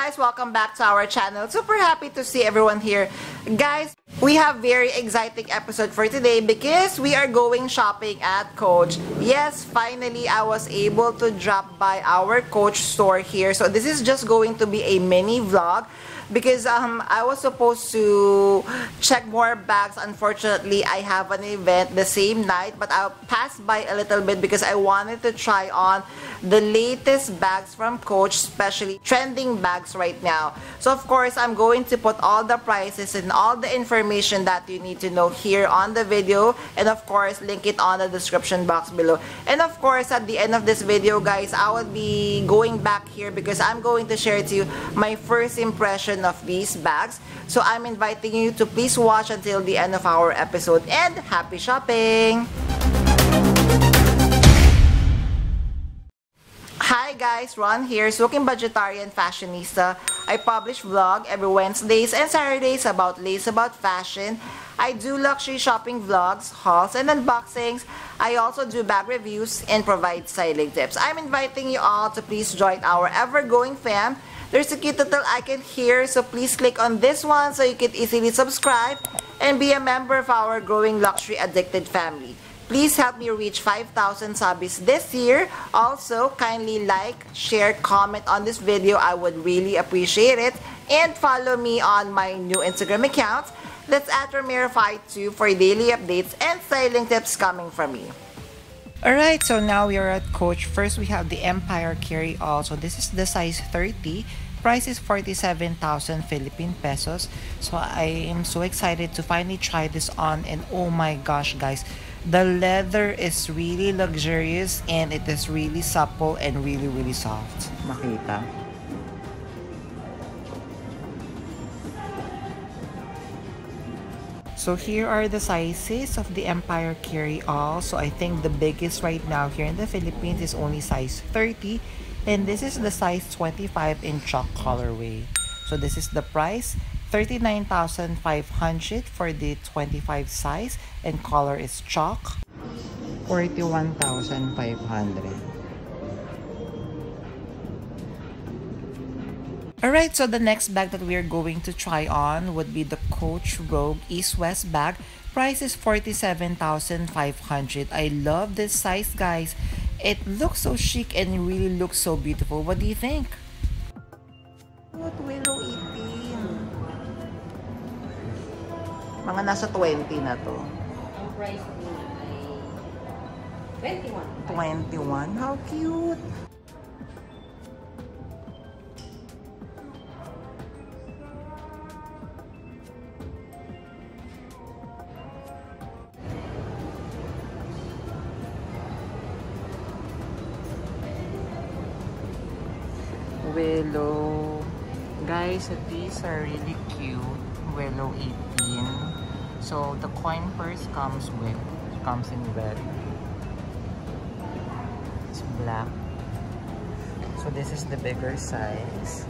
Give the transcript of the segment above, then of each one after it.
guys, welcome back to our channel. Super happy to see everyone here. Guys, we have very exciting episode for today because we are going shopping at Coach. Yes, finally I was able to drop by our Coach store here. So this is just going to be a mini vlog because I was supposed to check more bags. Unfortunately, I have an event the same night, but I'll pass by a little bit because I wanted to try on the latest bags from Coach, especially trending bags right now. So of course, I'm going to put all the prices and all the information that you need to know here on the video, and of course, link it on the description box below. And of course, at the end of this video, guys, I will be going back here because I'm going to share to you my first impression of these bags. So I'm inviting you to please watch until the end of our episode, and happy shopping! Hi guys, Ron here, Suking Budgetarian Fashionista. I publish vlog every Wednesdays and Saturdays about lace, about fashion. I do luxury shopping vlogs, hauls, and unboxings. I also do bag reviews and provide styling tips. I'm inviting you all to please join our ever-growing fam. There's a cute little icon here, so please click on this one so you can easily subscribe and be a member of our growing luxury addicted family. Please help me reach 5,000 subbies this year. Also, kindly like, share, comment on this video. I would really appreciate it. And follow me on my new Instagram account. That's at Romero52 for daily updates and styling tips coming from me. Alright, so now we are at Coach. First, we have the Empire Carry All. So this is the size 30. Price is 47,000 Philippine pesos. So I am so excited to finally try this on, and oh my gosh guys, the leather is really luxurious and it is really supple and really soft. Makita. So here are the sizes of the Empire Carry All. So I think the biggest right now here in the Philippines is only size 30. And this is the size 25 in chalk colorway. So this is the price, 39,500 for the 25 size, and color is chalk, 41,500. Alright, so the next bag that we are going to try on would be the Coach Rouge East-West bag. Price is 47,500. I love this size, guys. It looks so chic and really looks so beautiful. What do you think? What, Willow 18. Mga nasa 20 na to. Ang price ay 21. 21? How cute! Willow. Guys, these are really cute. Willow 18. So the coin purse comes in red. It's black. So this is the bigger size.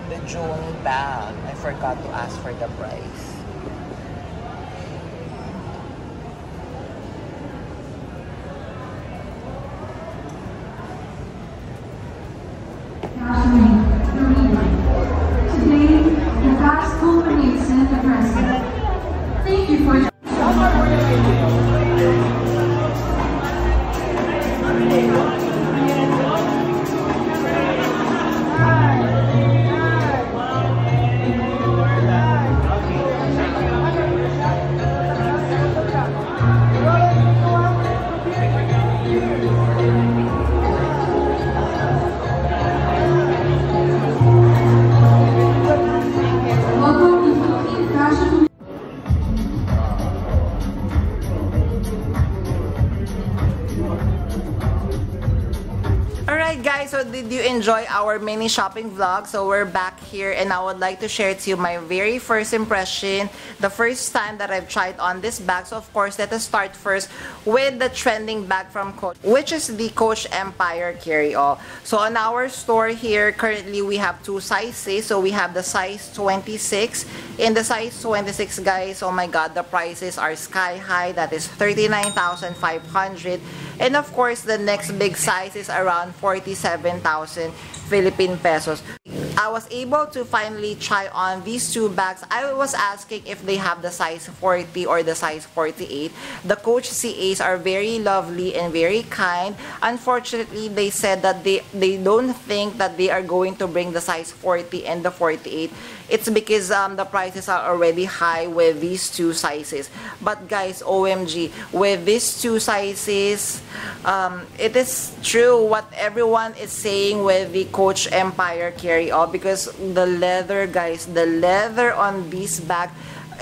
The jewel bag. I forgot to ask for the price. Today, the class culminates in the present. Thank you for Alright guys, so did you enjoy our mini shopping vlog? So we're back here and I would like to share to you my very first impression, the first time that I've tried on this bag. So of course, let us start first with the trending bag from Coach, which is the Coach Empire Carry-All. So on our store here, currently we have two sizes. So we have the size 26. In the size 26 guys, oh my god, the prices are sky high. That is 39,500. And of course, the next big size is around 47,000 Philippine pesos. I was able to finally try on these two bags. I was asking if they have the size 40 or the size 48. The Coach CAs are very lovely and very kind. Unfortunately, they said that they don't think that they are going to bring the size 40 and the 48. It's because the prices are already high with these two sizes. But guys, OMG, with these two sizes, it is true what everyone is saying with the Coach Empire Carry-All, because the leather, guys, the leather on this bag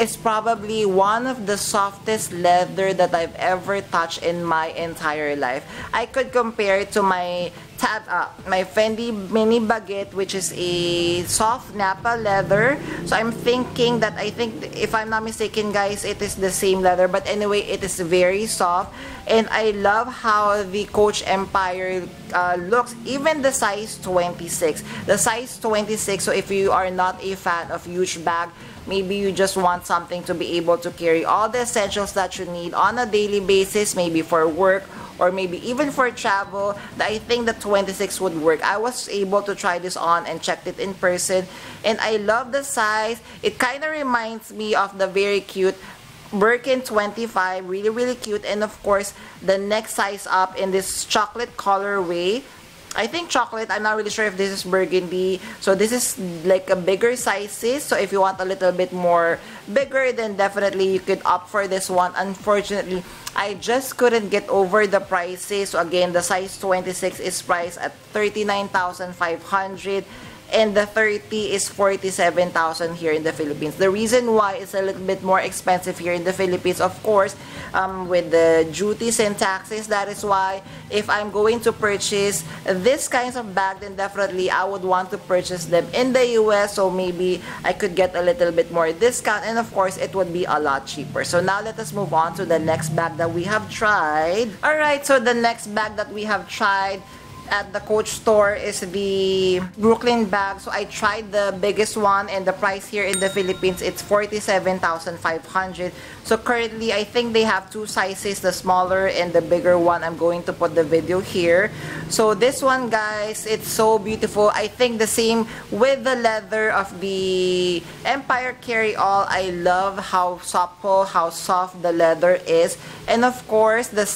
is probably one of the softest leather that I've ever touched in my entire life. I could compare it to my Fendi mini baguette, which is a soft Napa leather. So I'm thinking that, I think if I'm not mistaken guys, it is the same leather, but anyway, it is very soft. And I love how the Coach Empire looks, even the size 26. The size 26, so if you are not a fan of huge bag, maybe you just want something to be able to carry all the essentials that you need on a daily basis, maybe for work or maybe even for travel, I think the 26 would work. I was able to try this on and checked it in person, and I love the size. It kind of reminds me of the very cute Birkin 25, really cute. And of course, the next size up in this chocolate colorway, I think chocolate, I'm not really sure if this is burgundy. So this is like a bigger sizes. So if you want a little bit more bigger, then definitely you could opt for this one. Unfortunately, I just couldn't get over the prices. So again, the size 26 is priced at 39,500. And the 30 is 47,000 here in the Philippines. The reason why it's a little bit more expensive here in the Philippines, of course, with the duties and taxes, that is why if I'm going to purchase this kinds of bag, then definitely I would want to purchase them in the US, so maybe I could get a little bit more discount, and of course it would be a lot cheaper. So now let us move on to the next bag that we have tried. Alright, so the next bag that we have tried at the Coach store is the Brooklyn bag. So I tried the biggest one, and the price here in the Philippines, it's 47,500. So currently, I think they have two sizes, the smaller and the bigger one. I'm going to put the video here. So this one, guys, it's so beautiful. I think the same with the leather of the Empire Carry-All. I love how supple, how soft the leather is. And of course, the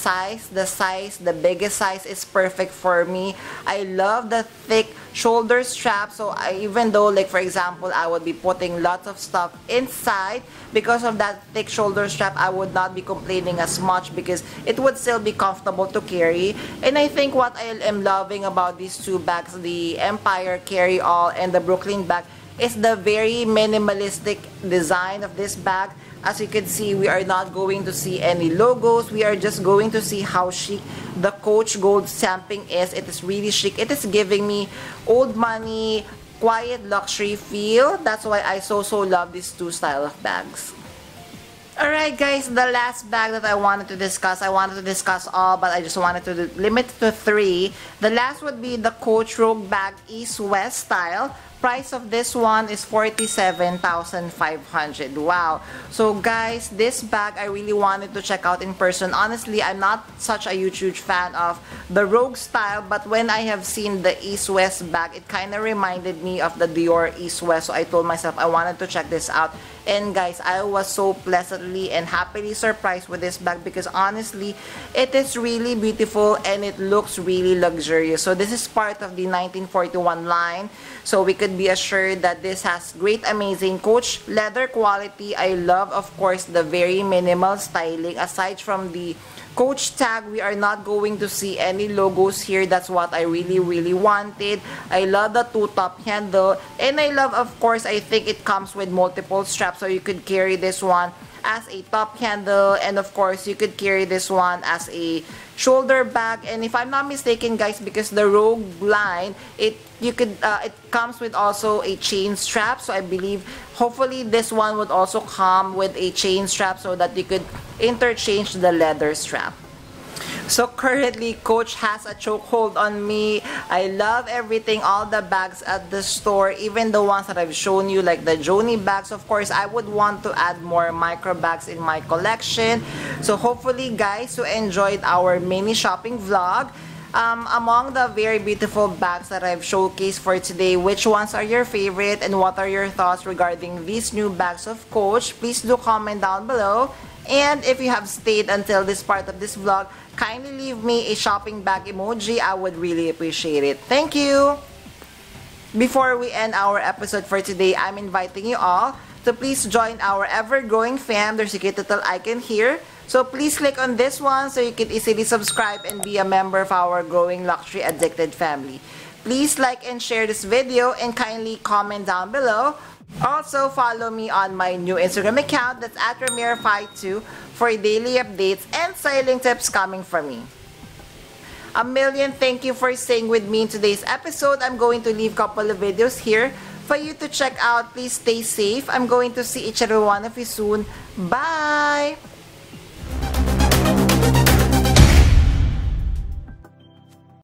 biggest size is perfect for me. I love the thick shoulder strap. So even though, like for example, I would be putting lots of stuff inside, because of that thick shoulder strap, I would not be complaining as much because it would still be comfortable to carry. And I think what I am loving about these two bags, the Empire Carry-All and the Brooklyn bag, is the very minimalistic design of this bag. As you can see, we are not going to see any logos. We are just going to see how chic the Coach gold stamping is. It is really chic. It is giving me old money, quiet luxury feel. That's why I so love these two style of bags. Alright guys, the last bag that I wanted to discuss all, but I just wanted to limit to 3. The last would be the Coach Rogue bag East-West style. Price of this one is 47,500. Wow. So guys, this bag I really wanted to check out in person. Honestly, I'm not such a huge fan of the Rogue style, but when I have seen the East-West bag, it kind of reminded me of the Dior East-West. So I told myself I wanted to check this out. And guys, I was so pleasantly and happily surprised with this bag, because honestly, it is really beautiful and it looks really luxurious. So this is part of the 1941 line. So we could be assured that this has great, amazing Coach leather quality. I love, of course, the very minimal styling. Aside from the Coach tag, we are not going to see any logos here. That's what I really wanted. I love the two-top handle. And I love, of course, I think it comes with multiple straps, so you could carry this one as a top handle, and of course you could carry this one as a shoulder bag. And if I'm not mistaken guys, because the Rouge line, it comes with also a chain strap, so I believe hopefully this one would also come with a chain strap so that you could interchange the leather strap. So currently, Coach has a chokehold on me. I love everything, all the bags at the store, even the ones that I've shown you, like the Joni bags. Of course, I would want to add more micro bags in my collection. So hopefully, guys, you enjoyed our mini shopping vlog. Among the very beautiful bags that I've showcased for today, which ones are your favorite and what are your thoughts regarding these new bags of Coach? Please do comment down below. And if you have stayed until this part of this vlog, kindly leave me a shopping bag emoji. I would really appreciate it. Thank you! Before we end our episode for today, I'm inviting you all to please join our ever-growing fam. There's a cute little icon here. So please click on this one so you can easily subscribe and be a member of our growing luxury addicted family. Please like and share this video and kindly comment down below. Also, follow me on my new Instagram account, that's at Ramir52, for daily updates and styling tips coming from me. A million thank you for staying with me in today's episode. I'm going to leave a couple of videos here for you to check out. Please stay safe. I'm going to see each and every one of you soon. Bye!